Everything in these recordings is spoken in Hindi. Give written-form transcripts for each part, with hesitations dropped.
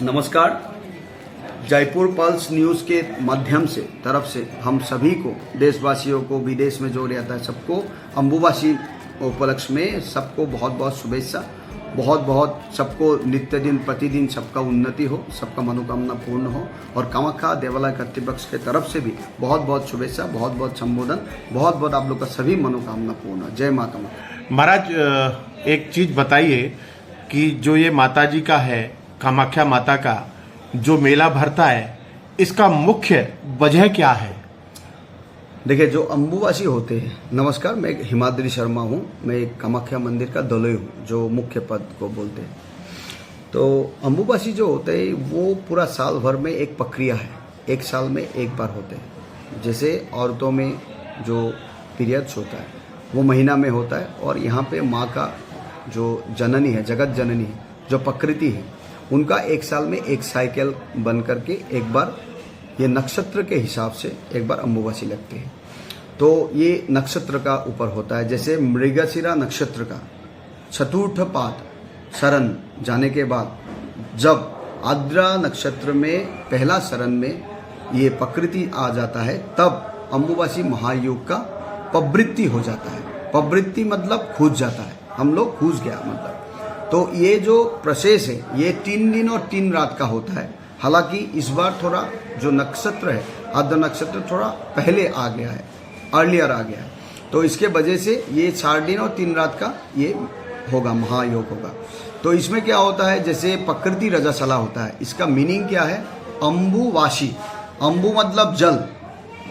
नमस्कार। जयपुर पल्स न्यूज़ के माध्यम से तरफ से हम सभी को, देशवासियों को, विदेश में जो रहता है सबको अम्बुबासी उपलक्ष्य में सबको बहुत बहुत शुभेच्छा। बहुत बहुत सबको नित्य दिन प्रतिदिन सबका उन्नति हो, सबका मनोकामना पूर्ण हो और कामाख्या देवालय कर्तृपक्ष के तरफ से भी बहुत बहुत शुभेच्छा, बहुत बहुत संबोधन, बहुत बहुत आप लोग का सभी मनोकामना पूर्ण हो। जय माता कामाख्या। महाराज एक चीज बताइए कि जो ये माता जी का है, कामाख्या माता का जो मेला भरता है, इसका मुख्य वजह क्या है? देखिए, जो अम्बुबासी होते हैं, नमस्कार, मैं हिमाद्री शर्मा हूँ। मैं एक कामाख्या मंदिर का दलोई हूँ, जो मुख्य पद को बोलते हैं। तो अम्बुबासी जो होते हैं वो पूरा साल भर में एक प्रक्रिया है, एक साल में एक बार होते हैं। जैसे औरतों में जो पीरियड्स होता है वो महीना में होता है, और यहाँ पे माँ का जो जननी है, जगत जननी है, जो प्रकृति है, उनका एक साल में एक साइकिल बन करके एक बार ये नक्षत्र के हिसाब से एक बार अम्बुबासी लगती है। तो ये नक्षत्र का ऊपर होता है। जैसे मृगशिरा नक्षत्र का चतुर्थ पाद शरण जाने के बाद जब आद्रा नक्षत्र में पहला शरण में ये प्रकृति आ जाता है, तब अम्बुबासी महायोग का प्रवृत्ति हो जाता है। प्रवृत्ति मतलब खूज जाता है, हम लोग खूज गया मतलब। तो ये जो प्रोसेस है ये 3 दिन और 3 रात का होता है। हालांकि इस बार थोड़ा जो नक्षत्र है, आद्र नक्षत्र थोड़ा पहले आ गया है, अर्लियर आ गया है। तो इसके वजह से ये 4 दिन और 3 रात का ये होगा, महायोग होगा। तो इसमें क्या होता है, जैसे प्रकृति रजस्वला होता है, इसका मीनिंग क्या है? अम्बुवासी। अम्बु मतलब जल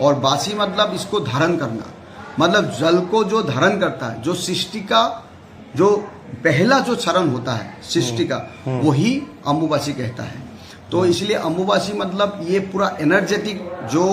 और वासी मतलब इसको धारण करना, मतलब जल को जो धारण करता है, जो सृष्टि का जो पहला जो चरण होता है सृष्टि का, वही अम्बुबासी कहता है। तो इसलिए अम्बुबासी मतलब ये पूरा एनर्जेटिक जो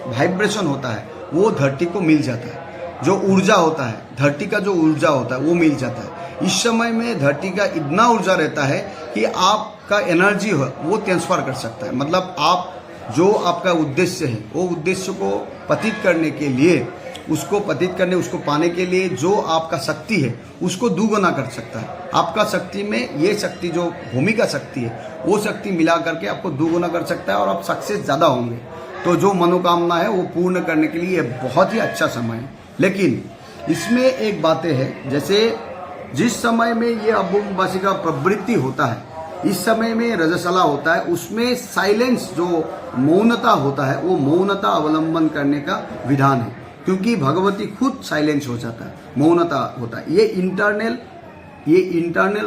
वाइब्रेशन होता है वो धरती को मिल जाता है। जो ऊर्जा होता है, धरती का जो ऊर्जा होता है वो मिल जाता है। इस समय में धरती का इतना ऊर्जा रहता है कि आपका एनर्जी हो वो ट्रांसफर कर सकता है। मतलब आप जो आपका उद्देश्य है वो उद्देश्य को पतित करने के लिए, उसको पतित करने, उसको पाने के लिए जो आपका शक्ति है उसको दुगुना कर सकता है। आपका शक्ति में ये शक्ति जो भूमिका शक्ति है वो शक्ति मिला करके आपको दुगुना कर सकता है और आप सक्सेस ज़्यादा होंगे। तो जो मनोकामना है वो पूर्ण करने के लिए बहुत ही अच्छा समय है। लेकिन इसमें एक बातें है, जैसे जिस समय में ये अम्बुबासी का प्रवृत्ति होता है, इस समय में रजस्वला होता है, उसमें साइलेंस जो मौनता होता है वो मौनता अवलंबन करने का विधान है। क्योंकि भगवती खुद साइलेंस हो जाता है, मौनता होता है। ये इंटरनल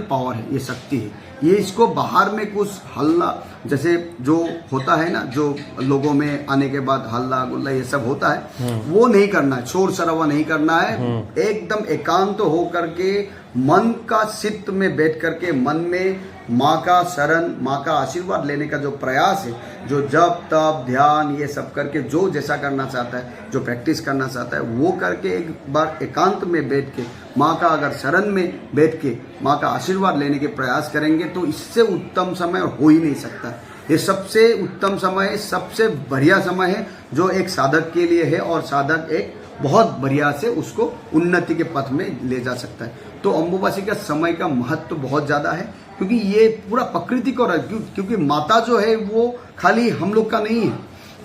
पावर है, ये शक्ति है। ये इसको बाहर में कुछ हल्ला जैसे जो होता है ना, जो लोगों में आने के बाद हल्ला गुल्ला ये सब होता है, वो नहीं करना है, शोर शराबा नहीं करना है। एकदम एकांत हो करके मन का चित्त में बैठ करके मन में माँ का शरण, माँ का आशीर्वाद लेने का जो प्रयास है, जो जप तप ध्यान ये सब करके जो जैसा करना चाहता है, जो प्रैक्टिस करना चाहता है वो करके एक बार एकांत में बैठ के माँ का अगर शरण में बैठ के माँ का आशीर्वाद लेने के प्रयास करेंगे तो इससे उत्तम समय हो ही नहीं सकता। ये सबसे उत्तम समय है, सबसे बढ़िया समय है जो एक साधक के लिए है, और साधक एक बहुत बढ़िया से उसको उन्नति के पथ में ले जा सकता है। तो अम्बुबासी का समय का महत्व बहुत ज़्यादा है, क्योंकि ये पूरा प्रकृति को, क्योंकि माता जो है वो खाली हम लोग का नहीं है।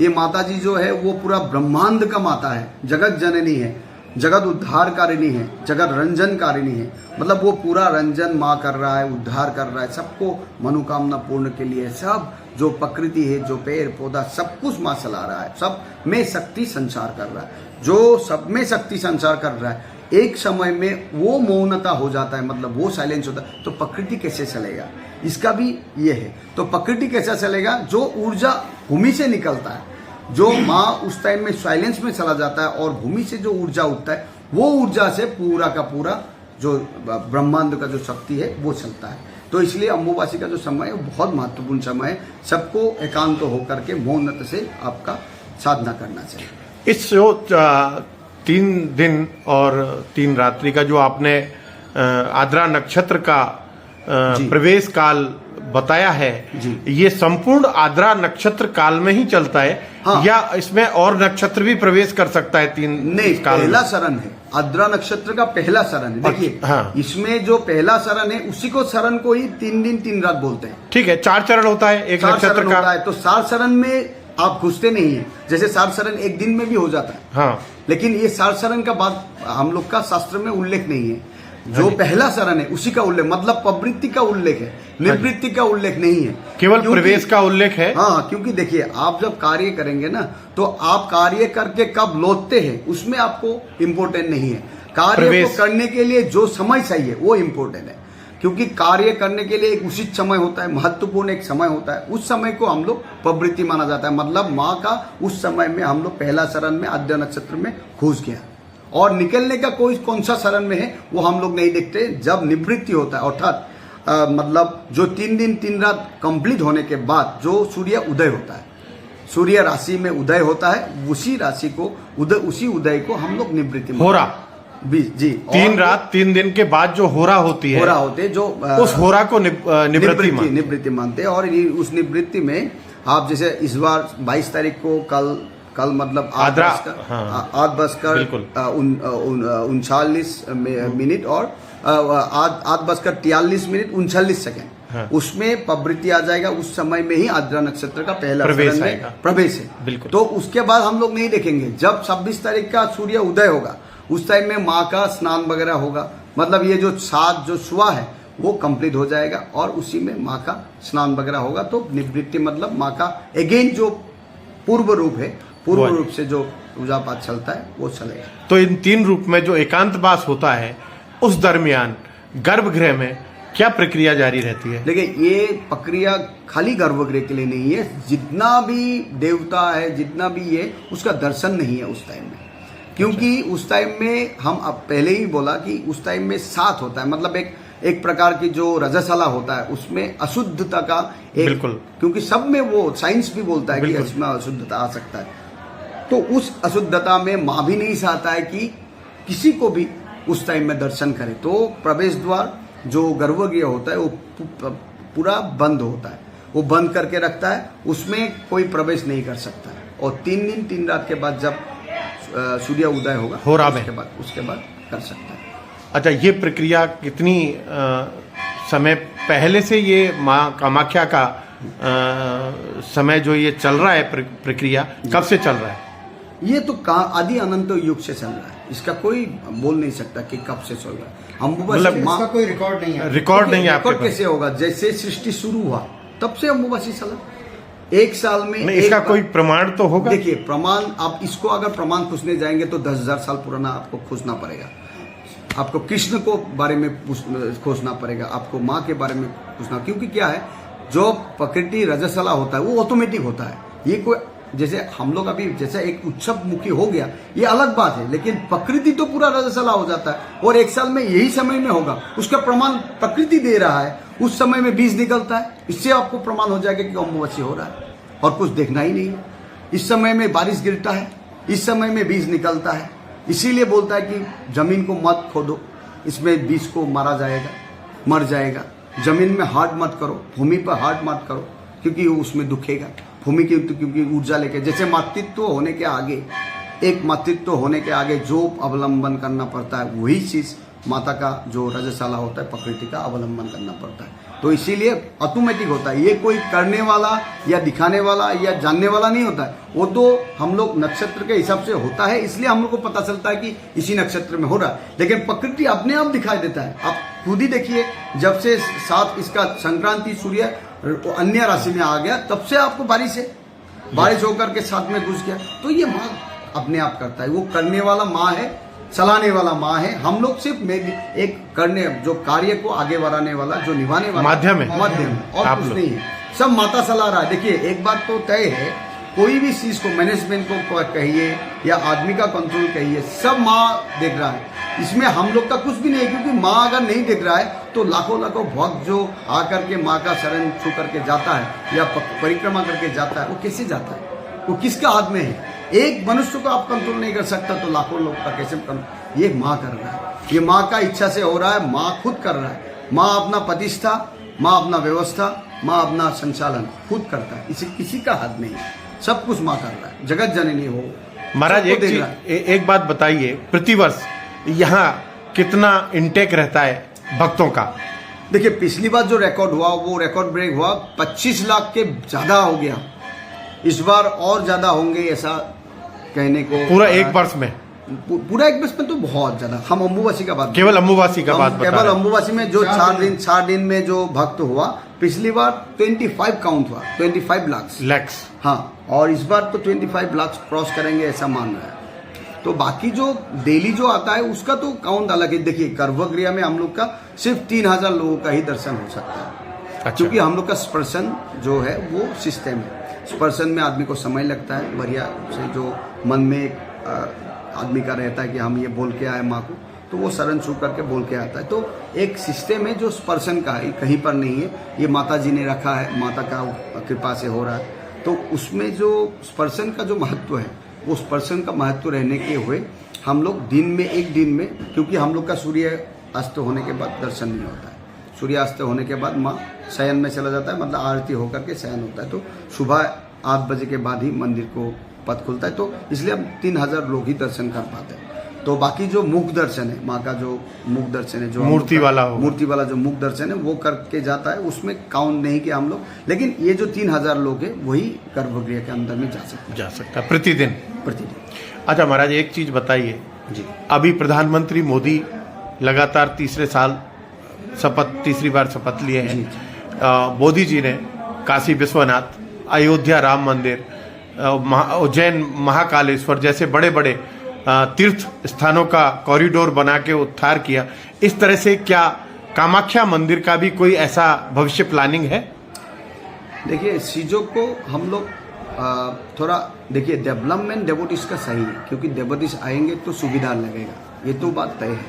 ये माता जी जो है वो पूरा ब्रह्मांड का माता है, जगत जननी है, जगत उद्धारकारिणी है, जगत रंजनकारिणी है। मतलब वो पूरा रंजन माँ कर रहा है, उद्धार कर रहा है, सबको मनोकामना पूर्ण के लिए। सब जो प्रकृति है, जो पेड़ पौधा, सब कुछ माँ चला रहा है, सब में शक्ति संचार कर रहा है। जो सब में शक्ति संचार कर रहा है, एक समय में वो मौनता हो जाता है, मतलब वो साइलेंस होता है, तो प्रकृति कैसे चलेगा? इसका भी ये है। तो प्रकृति कैसा चलेगा? जो ऊर्जा भूमि से निकलता है, जो माँ उस टाइम में साइलेंस में चला जाता है और भूमि से जो ऊर्जा उठता है, वो ऊर्जा से पूरा का पूरा जो ब्रह्मांड का जो शक्ति है वो चलता है। तो इसलिए अम्बुबासी का जो समय है वो बहुत महत्वपूर्ण समय है। सबको एकांत होकर के मौनता से आपका साधना करना चाहिए। इस जो 3 दिन और 3 रात्रि का जो आपने आद्रा नक्षत्र का प्रवेश काल बताया है जी। ये संपूर्ण आद्रा नक्षत्र काल में ही चलता है, हाँ। या इसमें और नक्षत्र भी प्रवेश कर सकता है तीन नहीं, काल में? पहला शरण है, आद्रा नक्षत्र का पहला शरण है। देखिए, हाँ। इसमें जो पहला शरण है उसी को शरण को ही 3 दिन 3 रात बोलते हैं। ठीक है, 4 चरण होता है एक 4 नक्षत्र शरण का। होता है, तो 4 शरण में आप घुसते नहीं है। जैसे 4 शरण एक दिन में भी हो जाता है, हाँ, लेकिन ये 4 शरण का बात हम लोग का शास्त्र में उल्लेख नहीं है। जो पहला शरण है उसी का उल्लेख, मतलब प्रवृत्ति का उल्लेख है, निवृत्ति का उल्लेख नहीं है, केवल क्योंकि- प्रवेश का उल्लेख है। हाँ, क्योंकि देखिए, आप जब कार्य करेंगे ना, तो आप कार्य करके कब लौटते हैं उसमें आपको इम्पोर्टेंट नहीं है। कार्य प्रवेश। को करने के लिए जो समय चाहिए वो इम्पोर्टेंट है, क्योंकि कार्य करने के लिए एक उचित समय होता है, महत्वपूर्ण एक समय होता है। उस समय को हम लोग प्रवृत्ति माना जाता है, मतलब माँ का उस समय में हम लोग पहला शरण में आद्रा नक्षत्र में घुस गया, और निकलने का कोई कौन सा शरण में है वो हम लोग नहीं देखते। जब निवृत्ति होता है, अर्थात मतलब जो 3 दिन 3 रात कंप्लीट होने के बाद जो सूर्य उदय होता है, सूर्य राशि में उदय होता है, उसी राशि को उसी उदय को हम लोग निवृत्ति मानते हैं। होरा जी, 3 रात 3 दिन के बाद जो होरा होती है, होरा होते जो उस होरा को निवृत्ति मानते हैं। और उस निवृत्ति में आप जैसे इस बार 22 तारीख को कल मतलब आद्रा, 8 बजकर बिल्कुल। 39 मिनट और 8 बजकर 43 मिनट 39 सेकेंड, हाँ। उसमें प्रवृत्ति आ जाएगा। उस समय में ही आद्रा नक्षत्र का पहला प्रवेश शरण में आएगा। प्रवेश है, बिल्कुल। तो उसके बाद हम लोग नहीं देखेंगे। जब 26 तारीख का सूर्य उदय होगा उस टाइम में माँ का स्नान वगैरह होगा, मतलब ये जो 7 जो सुबह है वो कंप्लीट हो जाएगा, और उसी में माँ का स्नान वगैरह होगा। तो निवृत्ति मतलब माँ का अगेन जो पूर्व रूप है, पूर्व रूप से जो पूजा पाठ चलता है वो चलेगा। तो इन 3 रूप में जो एकांतवास होता है, उस दरमियान गर्भगृह में क्या प्रक्रिया जारी रहती है? देखिए, ये प्रक्रिया खाली गर्भगृह के लिए नहीं है, जितना भी देवता है, जितना भी ये, उसका दर्शन नहीं है उस टाइम में, क्योंकि उस टाइम में हम अब पहले ही बोला कि उस टाइम में 7 होता है, मतलब एक प्रकार की जो रजस्वला होता है उसमें अशुद्धता का एक, बिल्कुल। क्योंकि सब में वो साइंस भी बोलता है कि बिल्कुल। इसमें अशुद्धता आ सकता है, तो उस अशुद्धता में माँ भी नहीं चाहता है कि किसी को भी उस टाइम में दर्शन करे। तो प्रवेश द्वार जो गर्भगृह होता है वो पूरा बंद होता है, वो बंद करके रखता है, उसमें कोई प्रवेश नहीं कर सकता है। और 3 दिन 3 रात के बाद जब सूर्य उदय होगा होरा में उसके बाद कर सकता है। अच्छा, ये प्रक्रिया कितनी समय पहले से ये माँ कामाख्या का समय जो ये चल रहा है, प्रक्रिया कब से चल रहा है? ये तो आदि अनंत युग से चल रहा है, इसका कोई बोल नहीं सकता कि कब से चल रहा है। मतलब इसका कोई रिकॉर्ड नहीं है। रिकॉर्ड नहीं है आपके रिकॉर्ड पास? कैसे होगा? जैसे सृष्टि शुरू हुआ तब से अम्बुबासी चला, एक साल में नहीं, इसका कोई प्रमाण तो होगा? देखिए, प्रमाण, आप इसको अगर प्रमाण खोजने जाएंगे तो 10,000 साल पुराना आपको खोजना पड़ेगा। आपको कृष्ण को बारे में खोजना पड़ेगा, आपको माँ के बारे में पूछना, क्योंकि क्या है, जो प्रकृति रजस्वला होता है वो ऑटोमेटिक होता है। ये कोई जैसे हम लोग अभी जैसे एक उत्सव मुखी हो गया ये अलग बात है, लेकिन प्रकृति तो पूरा रजस्वला हो जाता है, और एक साल में यही समय में होगा, उसका प्रमाण प्रकृति दे रहा है। उस समय में बीज निकलता है, इससे आपको प्रमाण हो जाएगा कि अम्बुबासी हो रहा है, और कुछ देखना ही नहीं है। इस समय में बारिश गिरता है, इस समय में बीज निकलता है, इसीलिए बोलता है कि जमीन को मत खोदो, इसमें बीज को मारा जाएगा, मर जाएगा। जमीन में हाथ मत करो, भूमि पर हाथ मत करो, क्योंकि उसमें दुखेगा भूमि की, क्योंकि ऊर्जा लेके, जैसे मातृत्व होने के आगे, एक मातृत्व होने के आगे जो अवलंबन करना पड़ता है, वही चीज माता का जो रजस्वला होता है प्रकृति का अवलंबन करना पड़ता है। तो इसीलिए ऑटोमेटिक होता है, ये कोई करने वाला या दिखाने वाला या जानने वाला नहीं होता है, वो तो हम लोग नक्षत्र के हिसाब से होता है, इसलिए हम लोग को पता चलता है कि इसी नक्षत्र में हो रहा है। लेकिन प्रकृति अपने आप दिखाई देता है। आप खुद ही देखिए, जब से 7 इसका संक्रांति सूर्य अन्य राशि में आ गया, तब से आपको बारिश होकर के 7 में घुस गया। तो ये माँ अपने आप करता है, वो करने वाला माँ है, चलाने वाला माँ है। हम लोग सिर्फ एक करने, जो कार्य को आगे बढ़ाने वाला, जो निभाने वाला माध्यम है, और कुछ नहीं है, सब माता चला रहा है। देखिए, एक बात तो तय है, कोई भी चीज को, मैनेजमेंट को कहिए या आदमी का कंट्रोल कहिए, सब माँ देख रहा है। इसमें हम लोग का कुछ भी नहीं है, क्योंकि माँ अगर नहीं देख रहा है तो लाखों भक्त जो आकर के माँ का शरण छू करके जाता है या परिक्रमा करके जाता है, वो कैसे जाता है, वो किसका हाथ में है? एक मनुष्य को आप कंट्रोल नहीं कर सकता, तो लाखों लोग का कैसे कंट्रोल? ये माँ कर रहा है, ये माँ का इच्छा से हो रहा है, माँ खुद कर रहा है। माँ अपना प्रतिष्ठा, माँ अपना व्यवस्था, माँ अपना संचालन खुद करता है, इसे किसी का हाथ नहीं, सब कुछ माँ कर रहा है, जगत जननी हो। महाराज सबको एक देख चीज रहा है। एक बात बताइए, प्रतिवर्ष यहाँ कितना इंटेक रहता है भक्तों का? देखिए पिछली बार जो रिकॉर्ड हुआ वो रिकॉर्ड ब्रेक हुआ, 25 लाख के ज्यादा हो गया। इस बार और ज्यादा होंगे ऐसा कहने को, पूरा एक वर्ष में? पूरा एक वर्ष में तो बहुत ज्यादा। हम अम्बुबासी का बात, केवल अम्बुबासी का बात बता केवल रहे हैं। अम्बुबासी में जो 4 दिन में जो भक्त हुआ, पिछली बार 25 काउंट हुआ, 25 लाख। हाँ, और इस बार तो 25 लाख क्रॉस करेंगे ऐसा मान रहा है। तो बाकी जो डेली जो आता है उसका तो काउंट अलग है। देखिए गर्भगृह में हम लोग का सिर्फ 3000 लोगों का ही दर्शन हो सकता है। अच्छा। क्योंकि हम लोग का स्पर्शन जो है वो सिस्टम है। स्पर्शन में आदमी को समय लगता है, बढ़िया से जो मन में एक आदमी का रहता है कि हम ये बोल के आए माँ को, तो वो शरण छू करके बोल के आता है। तो एक सिस्टम है जो स्पर्शन का है, कहीं पर नहीं है, ये माता जी ने रखा है, माता का कृपा से हो रहा है। तो उसमें जो स्पर्शन का जो महत्व है, वो स्पर्शन का महत्व रहने के हुए हम लोग दिन में, एक दिन में, क्योंकि हम लोग का सूर्य अस्त होने के बाद दर्शन नहीं होता है, सूर्यास्त होने के बाद माँ शयन में चला जाता है, मतलब आरती होकर के शयन होता है। तो सुबह 8 बजे के बाद ही मंदिर को पथ खुलता है। तो इसलिए हम 3000 लोग ही दर्शन कर पाते हैं। तो बाकी जो मुख दर्शन है, माँ का जो मुख दर्शन है, जो मूर्ति वाला जो मुख दर्शन है वो करके जाता है, उसमें काउंट नहीं किया हम लोग। लेकिन ये जो 3000 लोग है वही गर्भगृह के अंदर में जा सकता है प्रतिदिन। अच्छा महाराज एक चीज बताइए जी। अभी प्रधानमंत्री मोदी लगातार तीसरी बार शपथ लिए हैं। मोदी जी ने काशी विश्वनाथ, अयोध्या राम मंदिर, उज्जैन महाकालेश्वर जैसे बड़े बड़े तीर्थ स्थानों का कॉरिडोर बना के उद्धार किया। इस तरह से क्या कामाख्या मंदिर का भी कोई ऐसा भविष्य प्लानिंग है? देखिए चीज़ों को हम लोग थोड़ा देखिए, डेवलपमेंट डेवोटिस का सही है, क्योंकि डेवोटिस आएंगे तो सुविधा लगेगा, ये तो बात तय है।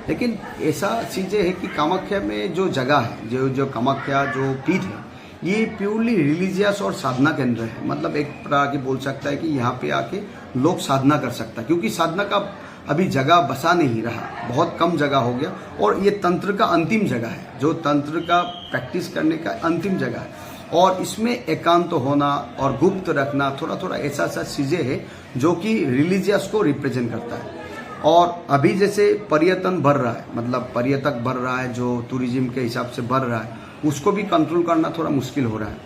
लेकिन ऐसा चीज़ें है कि कामाख्या में जो जगह है, जो कामाख्या जो पीठ है, ये प्योरली रिलीजियस और साधना केंद्र है। मतलब एक प्रकार की बोल सकता है कि यहाँ पे आके लोग साधना कर सकता है, क्योंकि साधना का अभी जगह बसा नहीं रहा, बहुत कम जगह हो गया। और ये तंत्र का अंतिम जगह है, जो तंत्र का प्रैक्टिस करने का अंतिम जगह है। और इसमें एकांत होना और गुप्त रखना, थोड़ा थोड़ा ऐसा चीज़ें है जो कि रिलीजियस को रिप्रेजेंट करता है। और अभी जैसे पर्यटन बढ़ रहा है, मतलब पर्यटक बढ़ रहा है, जो टूरिज्म के हिसाब से बढ़ रहा है, उसको भी कंट्रोल करना थोड़ा मुश्किल हो रहा है।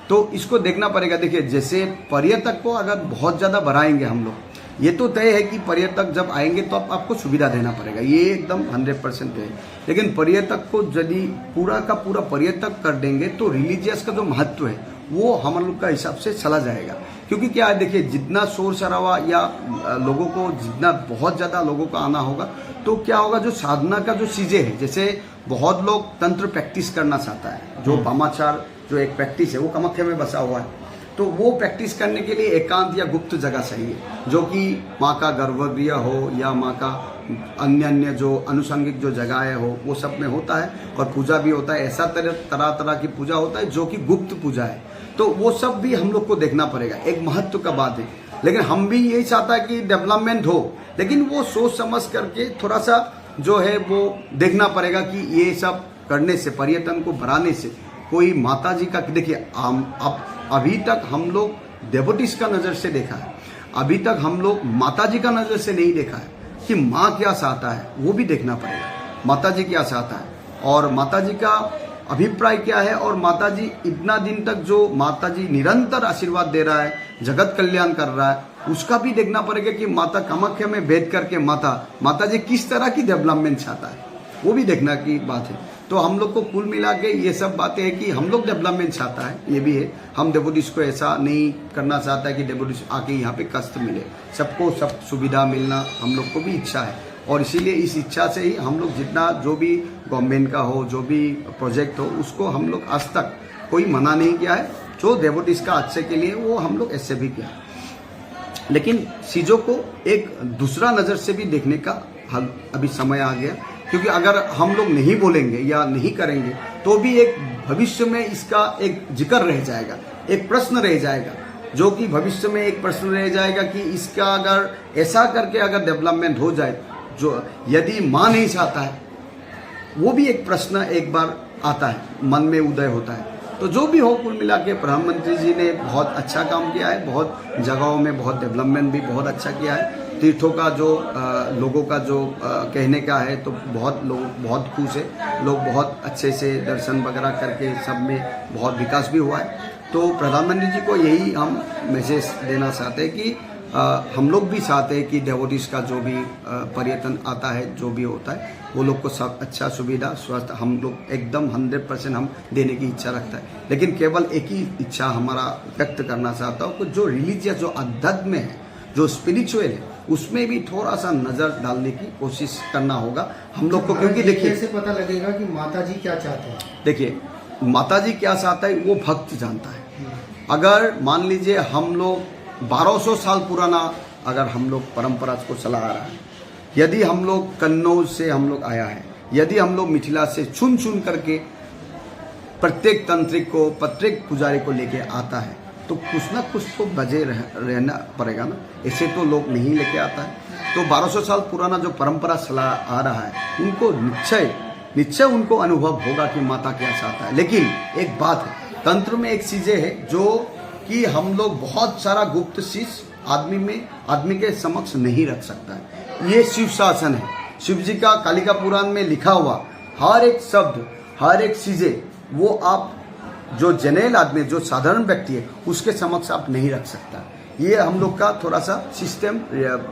तो इसको देखना पड़ेगा। देखिए जैसे पर्यटक को अगर बहुत ज़्यादा बढ़ाएंगे हम लोग, ये तो तय है कि पर्यटक जब आएंगे तो आपको सुविधा देना पड़ेगा, ये एकदम 100% है। लेकिन पर्यटक को यदि पूरा का पूरा पर्यटक कर देंगे तो रिलीजियस का जो महत्व है वो हम लोग का हिसाब से चला जाएगा। क्योंकि क्या है, देखिए जितना शोर शराबा या लोगों को जितना बहुत ज़्यादा लोगों का आना होगा तो क्या होगा, जो साधना का जो चीज़ें है, जैसे बहुत लोग तंत्र प्रैक्टिस करना चाहता है, जो वामाचार जो एक प्रैक्टिस है वो कामाख्या में बसा हुआ है, तो वो प्रैक्टिस करने के लिए एकांत या गुप्त जगह चाहिए, जो कि माँ का गर्भगृह हो या माँ का अन्य जो अनुषंगिक जो जगह हो वो सब में होता है। और पूजा भी होता है, ऐसा तरह तरह की पूजा होता है जो कि गुप्त पूजा है। तो वो सब भी हम लोग को देखना पड़ेगा, एक महत्व का बात है। लेकिन हम भी यही चाहता है कि डेवलपमेंट हो, लेकिन वो सोच समझ करके थोड़ा सा जो है वो देखना पड़ेगा कि ये सब करने से, पर्यटन को बढ़ाने से कोई माता जी का, देखिए अब अभी तक हम लोग डेवोटिस का नज़र से देखा है, अभी तक हम लोग माता जी का नज़र से नहीं देखा है कि माँ क्या चाहता है, वो भी देखना पड़ेगा। माता जी क्या चाहता है और माता जी का अभिप्राय क्या है, और माता जी इतना दिन तक जो माता जी निरंतर आशीर्वाद दे रहा है, जगत कल्याण कर रहा है, उसका भी देखना पड़ेगा कि माता कामाख्या में बैठ करके माता जी किस तरह की डेवलपमेंट चाहता है, वो भी देखना की बात है। तो हम लोग को कुल मिला के ये सब बातें हैं कि हम लोग डेवलपमेंट चाहता है, ये भी है। हम डेवोटिस को ऐसा नहीं करना चाहता है कि डेवोटिस आके यहाँ पे कष्ट मिले, सबको सब सुविधा मिलना हम लोग को भी इच्छा है। और इसीलिए इस इच्छा से ही हम लोग जितना जो भी गवर्नमेंट का हो, जो भी प्रोजेक्ट हो, उसको हम लोग आज तक कोई मना नहीं किया है। जो डेवोटिस का अच्छे के लिए वो हम लोग ऐसे भी किया, लेकिन चीज़ों को एक दूसरा नज़र से भी देखने का अभी समय आ गया। क्योंकि अगर हम लोग नहीं बोलेंगे या नहीं करेंगे तो भी एक भविष्य में इसका एक जिक्र रह जाएगा, एक प्रश्न रह जाएगा, जो कि भविष्य में एक प्रश्न रह जाएगा कि इसका अगर ऐसा करके अगर डेवलपमेंट हो जाए, जो यदि माँ नहीं चाहता है, वो भी एक प्रश्न एक बार आता है, मन में उदय होता है। तो जो भी हो, कुल मिला के प्रधानमंत्री जी ने बहुत अच्छा काम किया है, बहुत जगहों में बहुत डेवलपमेंट भी बहुत अच्छा किया है। तीर्थों का जो लोगों का जो कहने का है, तो बहुत लोग बहुत खुश है, लोग बहुत अच्छे से दर्शन वगैरह करके सब में बहुत विकास भी हुआ है। तो प्रधानमंत्री जी को यही हम मैसेज देना चाहते हैं कि हम लोग भी चाहते हैं कि डेवोटीज का जो भी पर्यटन आता है, जो भी होता है, वो लोग को सब अच्छा सुविधा स्वास्थ्य हम लोग एकदम 100% हम देने की इच्छा रखता है। लेकिन केवल एक ही इच्छा हमारा व्यक्त करना चाहता हूँ कि जो रिलीजियस, जो अध्यात्म है, जो स्पिरिचुअल है, उसमें भी थोड़ा सा नजर डालने की कोशिश करना होगा हम लोग को। क्योंकि देखिए, कैसे पता लगेगा कि माता जी क्या चाहते हैं? देखिए, माता जी क्या चाहता है वो भक्त जानता है। अगर मान लीजिए हम लोग 1200 साल पुराना अगर हम लोग परंपरा को चला आ रहा है, यदि हम लोग कन्नौज से हम लोग आया है, यदि हम लोग मिथिला से चुन चुन करके प्रत्येक तंत्रिक को, प्रत्येक पुजारी को लेके आता है, तो कुछ ना कुछ तो बजे रहना पड़ेगा ना। ऐसे तो लोग नहीं लेके आता है। तो 1200 साल पुराना जो परंपरा चला आ रहा है, उनको निश्चय उनको अनुभव होगा कि माता क्या चाहता है। लेकिन एक बात है, तंत्र में एक चीजें है जो कि हम लोग बहुत सारा गुप्त चीज आदमी के समक्ष नहीं रख सकता है। ये शिव शासन है, शिव जी का कालिका पुराण में लिखा हुआ हर एक शब्द, हर एक चीजें, वो आप जो जनरल आदमी, जो साधारण व्यक्ति है, उसके समक्ष आप नहीं रख सकता। ये हम लोग का थोड़ा सा सिस्टम,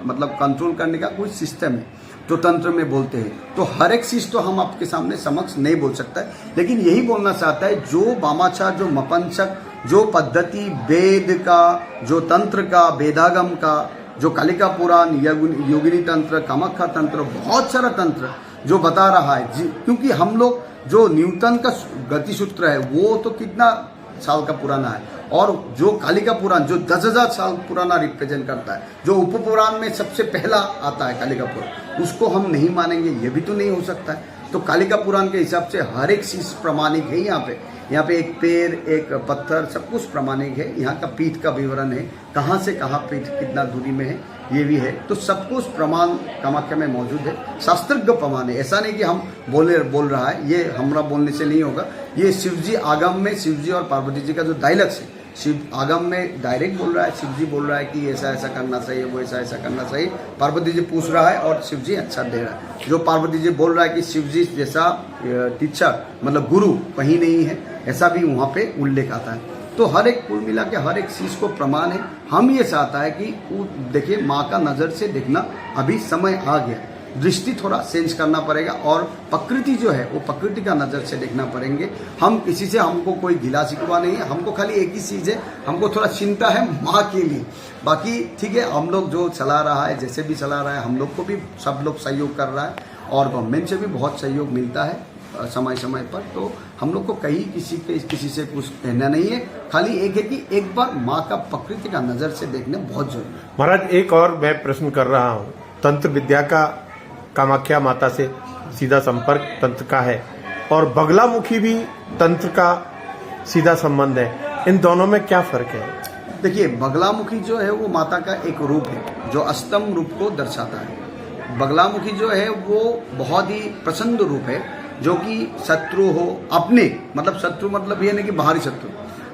मतलब कंट्रोल करने का कोई सिस्टम है जो तंत्र में बोलते हैं। तो हर एक चीज तो हम आपके सामने समक्ष नहीं बोल सकता है। लेकिन यही बोलना चाहता है, जो वामाचार, जो मपंचक, जो पद्धति वेद का, जो तंत्र का, वेदागम का, जो कालिका पुराण, योगिनी तंत्र, कामाख्या तंत्र, बहुत सारा तंत्र जो बता रहा है, क्योंकि हम लोग जो न्यूटन का गति सूत्र है वो तो कितना साल का पुराना है, और जो कालिका पुराण जो 10,000 साल पुराना रिप्रेजेंट करता है, जो उप पुराण में सबसे पहला आता है कालिका पुराण, उसको हम नहीं मानेंगे, ये भी तो नहीं हो सकता है। तो कालिका पुराण के हिसाब से हर एक चीज प्रमाणिक है। यहाँ पे एक पेड़, एक पत्थर, सब कुछ प्रमाणिक है। यहाँ का पीठ का विवरण है, कहाँ से कहाँ पीठ कितना दूरी में है, ये भी है। तो सब कुछ प्रमाण कामाख्या में मौजूद है, शास्त्रज्ञ प्रमाण है। ऐसा नहीं कि हम बोल रहा है, ये हमरा बोलने से नहीं होगा। ये शिवजी आगम में, शिवजी और पार्वती जी का जो डायलॉग्स है, शिव आगम में डायरेक्ट बोल रहा है, शिवजी बोल रहा है कि ऐसा ऐसा करना चाहिए, वो ऐसा ऐसा करना चाहिए। पार्वती जी पूछ रहा है और शिवजी अच्छा दे रहा है। जो पार्वती जी बोल रहा है कि शिवजी जैसा टीचर, मतलब गुरु कहीं नहीं है, ऐसा भी वहाँ पे उल्लेख आता है। तो हर एक कुल मिला के हर एक चीज को प्रमाण है। हम ये चाहता है कि देखिए, माँ का नजर से देखना अभी समय आ गया, दृष्टि थोड़ा चेंज करना पड़ेगा, और प्रकृति जो है वो प्रकृति का नजर से देखना पड़ेंगे। हम किसी से, हमको कोई गिला शिकवा नहीं है, हमको खाली एक ही चीज है, हमको थोड़ा चिंता है माँ के लिए। बाकी ठीक है, हम लोग जो चला रहा है, जैसे भी चला रहा है, हम लोग को भी सब लोग सहयोग कर रहा है, और गवर्नमेंट से भी बहुत सहयोग मिलता है समय समय पर। तो हम लोग को कहीं किसी से कुछ कहना नहीं है, खाली एक है कि एक बार माँ का प्रकृति का नजर से देखना बहुत जरूरी है। महाराज, एक और मैं प्रश्न कर रहा हूँ, तंत्र विद्या का कामाख्या माता से सीधा संपर्क तंत्र का है, और बगलामुखी भी तंत्र का सीधा संबंध है, इन दोनों में क्या फर्क है? देखिए, बगलामुखी जो है वो माता का एक रूप है जो अष्टम रूप को दर्शाता है। बगलामुखी जो है वो बहुत ही प्रचंड रूप है, जो कि शत्रु हो अपने, मतलब शत्रु मतलब ये नहीं कि बाहरी शत्रु,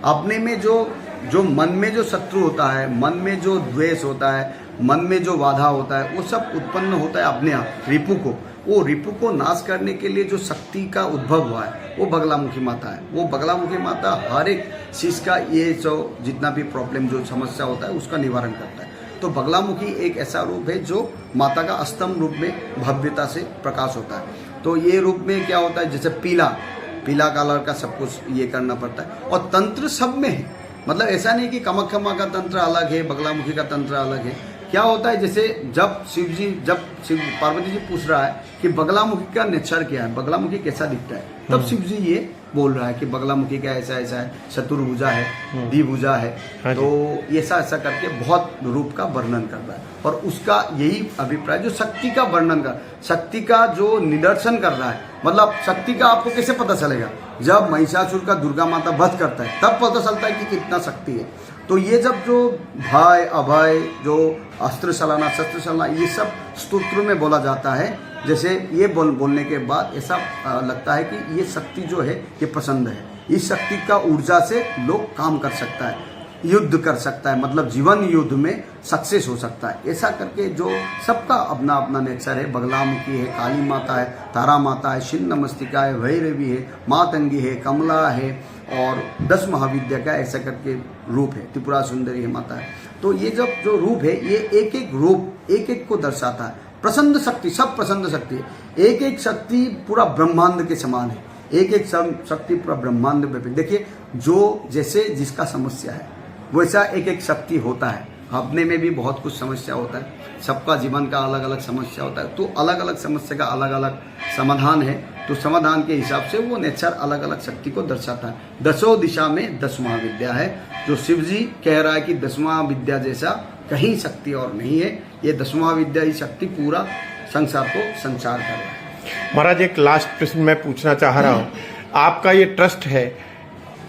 अपने में जो मन में जो शत्रु होता है, मन में जो द्वेष होता है, मन में जो बाधा होता है, वो सब उत्पन्न होता है अपने आप रिपु को। वो रिपु को नाश करने के लिए जो शक्ति का उद्भव हुआ है वो बगलामुखी माता है। वो बगलामुखी माता हर एक चीज का, ये जो जितना भी प्रॉब्लम, जो समस्या होता है, उसका निवारण करता है। तो बगलामुखी एक ऐसा रूप है जो माता का अष्टम रूप में भव्यता से प्रकाश होता है। तो ये रूप में क्या होता है, जैसे पीला कलर का सब कुछ ये करना पड़ता है, और तंत्र सब में है। मतलब ऐसा नहीं कि कामाख्या माँ का तंत्र अलग है, बगलामुखी का तंत्र अलग है। क्या होता है, जैसे जब शिव पार्वती जी पूछ रहा है कि बगलामुखी का नेचर क्या है, बगलामुखी कैसा दिखता है, तब शिव जी ये बोल रहा है कि बगलामुखी का ऐसा ऐसा है, चतुर्भुजा है, द्विभुजा है। तो ऐसा ऐसा करके बहुत रूप का वर्णन कर रहा है, और उसका यही अभिप्राय जो शक्ति का वर्णन कर, शक्ति का जो निदर्शन कर रहा है। मतलब शक्ति का आपको कैसे पता चलेगा, जब महिषासुर का दुर्गा माता वध करता है तब पता चलता है कि कितना शक्ति है। तो ये जब जो भय अभय, जो अस्त्र चलाना, शस्त्र चलाना, ये सब स्तोत्र में बोला जाता है, जैसे ये बोलने के बाद ऐसा लगता है कि ये शक्ति जो है ये प्रसन्न है, इस शक्ति का ऊर्जा से लोग काम कर सकता है, युद्ध कर सकता है, मतलब जीवन युद्ध में सक्सेस हो सकता है। ऐसा करके जो सबका अपना अपना नेचर है, बगलामुखी है, काली माता है, तारा माता है, छिन्न मस्तिका है, भैरवी है, मातंगी है, कमला है और 10 महाविद्या का ऐसा करके रूप है, त्रिपुरा सुंदरी है माता है। तो ये जब जो रूप है ये एक एक रूप एक एक को दर्शाता है। प्रसन्न शक्ति, सब प्रसन्न शक्ति है, एक एक शक्ति पूरा ब्रह्मांड के समान है, एक एक शक्ति पूरा ब्रह्मांड में। देखिए जो जैसे जिसका समस्या है वैसा एक एक शक्ति होता है, अपने में भी बहुत कुछ समस्या होता है, सबका जीवन का अलग अलग समस्या होता है, तो अलग अलग समस्या का अलग अलग समाधान है, तो समाधान के हिसाब से वो नेचर अलग अलग शक्ति को दर्शाता है। 10 दिशा में 10 महाविद्या है, जो शिव जी कह रहा है कि 10 महाविद्या जैसा कहीं शक्ति और नहीं है, ये 10 महाविद्या ही शक्ति पूरा संसार को संचार कर रहा है। महाराज एक लास्ट प्रश्न मैं पूछना चाह रहा हूँ, आपका ये ट्रस्ट है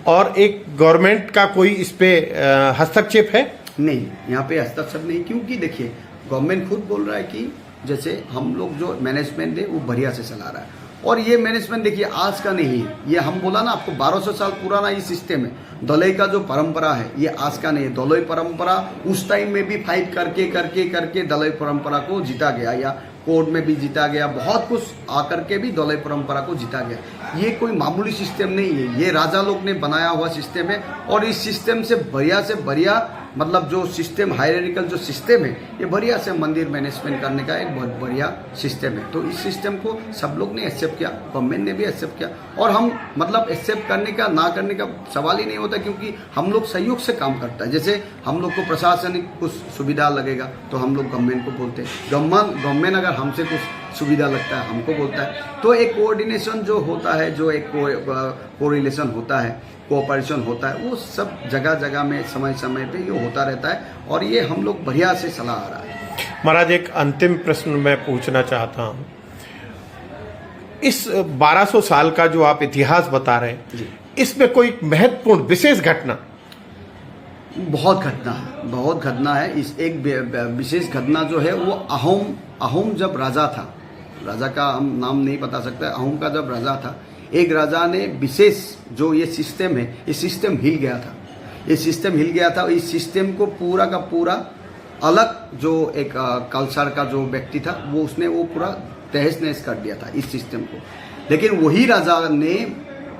और एक गवर्नमेंट का कोई इस पे हस्तक्षेप है? नहीं, यहाँ पे हस्तक्षेप नहीं, क्योंकि देखिए गवर्नमेंट खुद बोल रहा है कि जैसे हम लोग जो मैनेजमेंट है वो बढ़िया से चला रहा है, और ये मैनेजमेंट देखिए आज का नहीं है, ये हम बोला ना आपको 1200 साल पुराना ये सिस्टम है। दलई का जो परंपरा है ये आज का नहीं है, दलई परंपरा उस टाइम में भी फाइट करके करके करके दलई परंपरा को जीता गया, या कोर्ट में भी जीता गया, बहुत कुछ आकर के भी दलई परंपरा को जीता गया। ये कोई मामूली सिस्टम नहीं है, ये राजा लोग ने बनाया हुआ सिस्टम है, और इस सिस्टम से बढ़िया मतलब जो सिस्टम हायरार्किकल जो सिस्टम है ये बढ़िया से मंदिर मैनेजमेंट करने का एक बहुत बढ़िया सिस्टम है। तो इस सिस्टम को सब लोग ने एक्सेप्ट किया, गवर्नमेंट ने भी एक्सेप्ट किया, और हम मतलब एक्सेप्ट करने का ना करने का सवाल ही नहीं होता, क्योंकि हम लोग सहयोग से काम करता है। जैसे हम लोग को प्रशासनिक कुछ सुविधा लगेगा तो हम लोग गवर्नमेंट को बोलते हैं, गवर्नमेंट अगर हमसे कुछ सुविधा लगता है हमको बोलता है, तो एक कोऑर्डिनेशन जो होता है, जो एक कोरिलेशन होता है, कोऑपरेशन होता है, वो सब जगह जगह में समय समय पे ये होता रहता है, और ये हम लोग बढ़िया से चला आ रहा है। महाराज एक अंतिम प्रश्न मैं पूछना चाहता हूँ, इस 1200 साल का जो आप इतिहास बता रहे हैं, इसमें कोई महत्वपूर्ण विशेष घटना? बहुत घटना है। इस एक विशेष घटना जो है वो अहोम जब राजा था, राजा का हम नाम नहीं बता सकते, अहोम का जब राजा था, एक राजा ने विशेष जो ये सिस्टम है, ये सिस्टम हिल गया था, ये सिस्टम हिल गया था। इस सिस्टम को पूरा का पूरा अलग जो एक कल्चर का जो व्यक्ति था वो उसने वो पूरा तहस नहस कर दिया था इस सिस्टम को। लेकिन वही राजा ने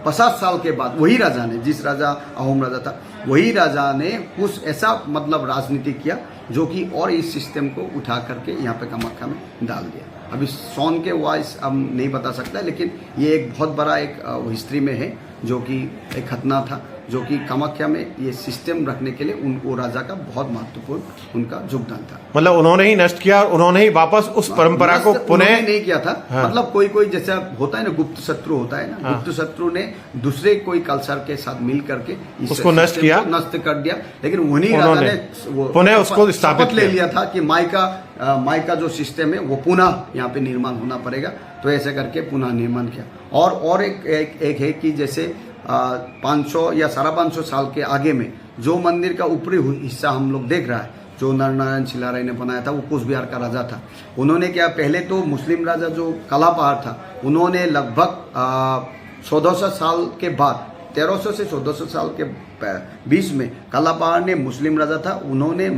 50 साल के बाद, वही राजा ने, जिस राजा अहोम राजा था, वही राजा ने कुछ ऐसा मतलब राजनीति किया जो कि और इस सिस्टम को उठा करके यहाँ पे कामाख्या में डाल दिया। अभी सॉन के वॉइस हम नहीं बता सकता, लेकिन ये एक बहुत बड़ा एक हिस्ट्री में है, जो कि एक घटना था, जो कि कामाख्या में ये सिस्टम रखने के लिए उनको राजा का बहुत महत्वपूर्ण उनका योगदान था। मतलब उन्होंने ही नष्ट किया और उन्होंने ही वापस उस परंपरा को पुनः नहीं किया था। हाँ। मतलब कोई जैसा होता है ना, गुप्त शत्रु होता है ना, हाँ। गुप्त शत्रु ने दूसरे कोई कल्चर के साथ मिल करके उसको नष्ट किया, नष्ट कर दिया। लेकिन उन्हीं राजा ने पुनः उसको स्थापित ले लिया था कि माई का जो सिस्टम है वो पुनः यहाँ पे निर्माण होना पड़ेगा, तो ऐसे करके पुनः निर्माण किया। और एक है कि जैसे 500 या 550 साल के आगे में जो मंदिर का ऊपरी हिस्सा हम लोग देख रहा है, जो नरनारायण शिलाराय ने बनाया था, वो कुचबिहार का राजा था। उन्होंने क्या, पहले तो मुस्लिम राजा जो कालापहाड़ था, उन्होंने लगभग 1400 साल के बाद, 1300 से 1400 साल के बीच में कालापहाड़ ने मुस्लिम राजा था, उन्होंने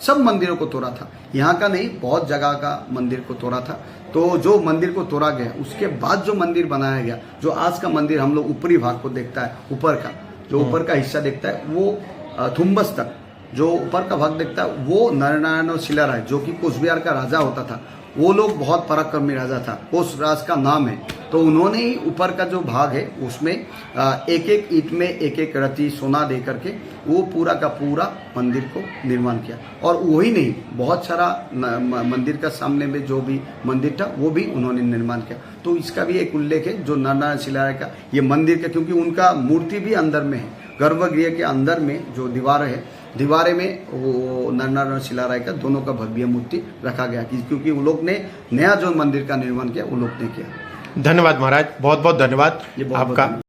सब मंदिरों को तोड़ा था, यहाँ का नहीं बहुत जगह का मंदिर को तोड़ा था। तो जो मंदिर को तोड़ा गया उसके बाद जो मंदिर बनाया गया, जो आज का मंदिर हम लोग ऊपरी भाग को देखता है, ऊपर का जो ऊपर का हिस्सा देखता है, वो थुम्बस तक जो ऊपर का भाग देखता है वो नरनारायण शिलाराय, जो कि कुचबिहार का राजा होता था, वो लोग बहुत पराक्रमी राजा था, उस राज का नाम है। तो उन्होंने ही ऊपर का जो भाग है उसमें एक एक ईंट में एक एक रत्ती सोना दे करके वो पूरा का पूरा मंदिर को निर्माण किया। और वही नहीं, बहुत सारा मंदिर का सामने में जो भी मंदिर था वो भी उन्होंने निर्माण किया। तो इसका भी एक उल्लेख है जो नरनारायण शिलाराय का ये मंदिर का, क्योंकि उनका मूर्ति भी अंदर में है, गर्भगृह के अंदर में जो दीवारें में वो नरनारायण शिलाराय का दोनों का भव्य मूर्ति रखा गया, क्योंकि वो लोग ने नया जो मंदिर का निर्माण किया वो लोग ने किया। धन्यवाद महाराज, बहुत बहुत धन्यवाद आपका।